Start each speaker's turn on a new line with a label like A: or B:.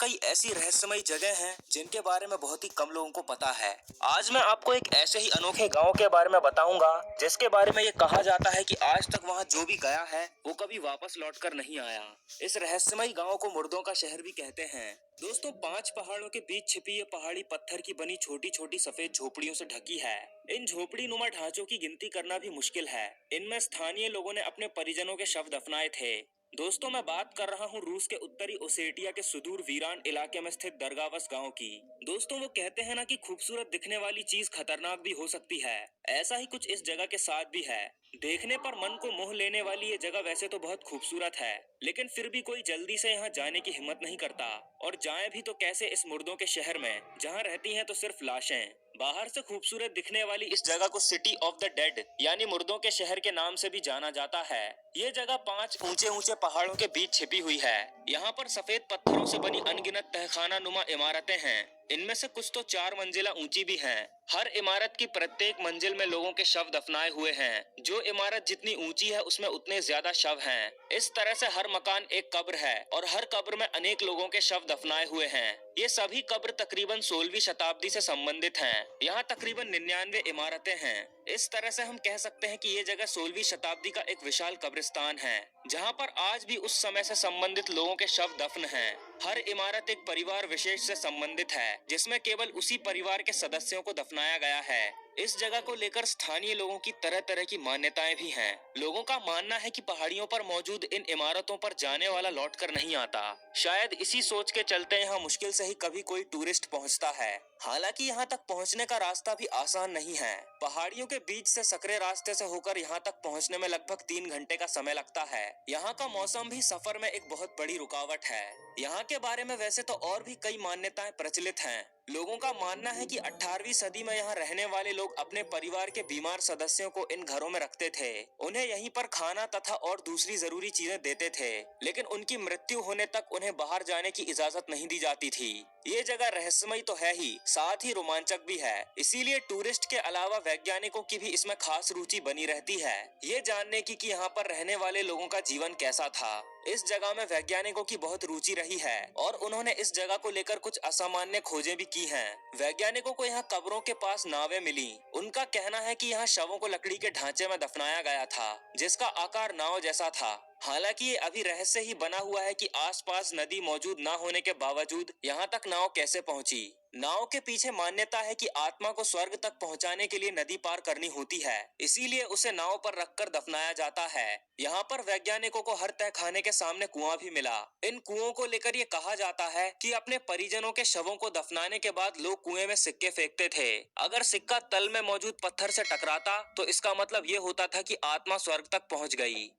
A: कई ऐसी रहस्यमयी जगह हैं जिनके बारे में बहुत ही कम लोगों को पता है। आज मैं आपको एक ऐसे ही अनोखे गांव के बारे में बताऊंगा जिसके बारे में ये कहा जाता है कि आज तक वहां जो भी गया है वो कभी वापस लौटकर नहीं आया। इस रहस्यमयी गांव को मुर्दों का शहर भी कहते हैं। दोस्तों, 5 पहाड़ों के बीच छिपी ये पहाड़ी पत्थर की बनी छोटी छोटी सफेद झोपड़ियों से ढकी है। इन झोपड़ी नुमा ढांचों की गिनती करना भी मुश्किल है। इनमें स्थानीय लोगों ने अपने परिजनों के शव दफनाए थे। दोस्तों, मैं बात कर रहा हूँ रूस के उत्तरी ओसेटिया के सुदूर वीरान इलाके में स्थित दरगावस गांव की। दोस्तों, वो कहते हैं ना कि खूबसूरत दिखने वाली चीज खतरनाक भी हो सकती है। ऐसा ही कुछ इस जगह के साथ भी है। देखने पर मन को मोह लेने वाली ये जगह वैसे तो बहुत खूबसूरत है, लेकिन फिर भी कोई जल्दी से यहाँ जाने की हिम्मत नहीं करता। और जाए भी तो कैसे इस मुर्दों के शहर में, जहाँ रहती हैं तो सिर्फ लाशें। बाहर से खूबसूरत दिखने वाली इस जगह को सिटी ऑफ द डेड यानी मुर्दों के शहर के नाम से भी जाना जाता है। ये जगह 5 ऊंचे ऊंचे पहाड़ों के बीच छिपी हुई है। यहाँ पर सफेद पत्थरों से बनी अनगिनत तहखाना नुमा इमारतें हैं। इनमें से कुछ तो 4 मंजिला ऊंची भी हैं। हर इमारत की प्रत्येक मंजिल में लोगों के शव दफनाए हुए हैं। जो इमारत जितनी ऊंची है उसमें उतने ज्यादा शव हैं। इस तरह से हर मकान एक कब्र है और हर कब्र में अनेक लोगों के शव दफनाए हुए हैं। ये सभी कब्र तकरीबन 16वीं शताब्दी से संबंधित हैं। यहाँ तकरीबन 99 इमारतें हैं। इस तरह से हम कह सकते हैं कि ये जगह 16वीं शताब्दी का एक विशाल कब्रिस्तान है, जहाँ पर आज भी उस समय से संबंधित लोगों के शव दफन हैं। हर इमारत एक परिवार विशेष से संबंधित है, जिसमें केवल उसी परिवार के सदस्यों को दफनाया गया है। इस जगह को लेकर स्थानीय लोगों की तरह तरह की मान्यताएं भी हैं। लोगों का मानना है कि पहाड़ियों पर मौजूद इन इमारतों पर जाने वाला लौटकर नहीं आता। शायद इसी सोच के चलते यहाँ मुश्किल से ही कभी कोई टूरिस्ट पहुँचता है। हालांकि यहाँ तक पहुँचने का रास्ता भी आसान नहीं है। पहाड़ियों के बीच से सकरे रास्ते से होकर यहाँ तक पहुँचने में लगभग 3 घंटे का समय लगता है। यहाँ का मौसम भी सफर में एक बहुत बड़ी रुकावट है। यहाँ के बारे में वैसे तो और भी कई मान्यताएं प्रचलित हैं। लोगों का मानना है कि 18वीं सदी में यहाँ रहने वाले लोग अपने परिवार के बीमार सदस्यों को इन घरों में रखते थे। उन्हें यहीं पर खाना तथा और दूसरी जरूरी चीजें देते थे, लेकिन उनकी मृत्यु होने तक उन्हें बाहर जाने की इजाजत नहीं दी जाती थी। ये जगह रहस्यमयी तो है ही, साथ ही रोमांचक भी है। इसीलिए टूरिस्ट के अलावा वैज्ञानिकों की भी इसमें खास रुचि बनी रहती है, ये जानने की कि यहाँ पर रहने वाले लोगों का जीवन कैसा था। इस जगह में वैज्ञानिकों की बहुत रुचि रही है और उन्होंने इस जगह को लेकर कुछ असामान्य खोजें भी की हैं। वैज्ञानिकों को यहाँ कब्रों के पास नावें मिली। उनका कहना है कि यहाँ शवों को लकड़ी के ढांचे में दफनाया गया था, जिसका आकार नाव जैसा था। हालांकि ये अभी रहस्य ही बना हुआ है कि आसपास नदी मौजूद न होने के बावजूद यहाँ तक नाव कैसे पहुंची। नाव के पीछे मान्यता है कि आत्मा को स्वर्ग तक पहुंचाने के लिए नदी पार करनी होती है, इसीलिए उसे नाव पर रखकर दफनाया जाता है। यहाँ पर वैज्ञानिकों को हर तहखाने के सामने कुआं भी मिला। इन कुओं को लेकर ये कहा जाता है कि अपने परिजनों के शवों को दफनाने के बाद लोग कुएं में सिक्के फेंकते थे। अगर सिक्का तल में मौजूद पत्थर से टकराता तो इसका मतलब ये होता था कि आत्मा स्वर्ग तक पहुंच गई।